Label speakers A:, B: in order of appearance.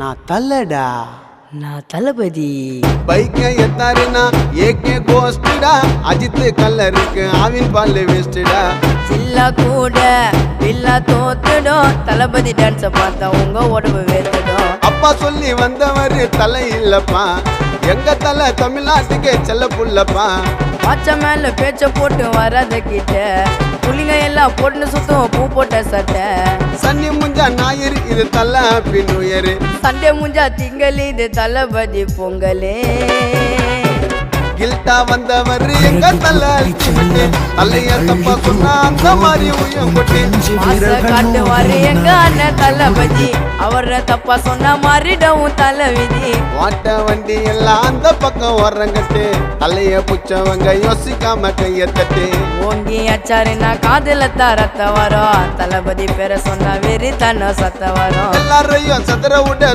A: நான் தல்லடா,
B: நான் தளபதி.
C: பைக்க எத்தாருனா AK Costa, Ajith கல்லருக்கு Aavin பால் வேஸ்டா.
B: சில்லா கூட பில்லா தோத்துடும், தளபதி டான்ஸை பார்த்தா உங்க உடம்பு வேத்துடும்.
C: அப்பா சொல்லி வந்தவர் தலை இல்லப்பா, எங்க தலை தமிழ்நாட்டுக்கே செல்ல புள்ளப்பா.
B: பாச்ச மேல பேச்ச போட்டு வராத கிட்ட, புள்ளிங்க எல்லாம் போட்டு சுத்தும் பூ போட்ட சட்டை.
C: சன்னி முஞ்சா ஞாயிறு இது தலை ஹாப்பி நியூ இயர்.
B: சண்டே முஞ்சா திங்கள் இது தளபதி பொங்கலே.
C: கில்ட்டா வந்தவர் எங்க தலை தலைய தப்பா சொன்னா அந்த மாதிரி உயம் கொட்டி.
B: மாச காட்டுவாரு எங்க அண்ணன் தளபதி, அவர தப்பா சொன்ன மாறிடவும் தலைவிதி.
C: வாட்ட வண்டி எல்லாம் அந்த பக்கம் வரங்கட்டு, தலைய புச்சவங்க யோசிக்காம கைய தட்டு.
B: ஓங்கி அச்சாருன்னா காதுல தரத்த வரும், தளபதி பேர சொன்னா வெறி தன்ன சத்த வரும்.
C: எல்லாரையும் சதுர விட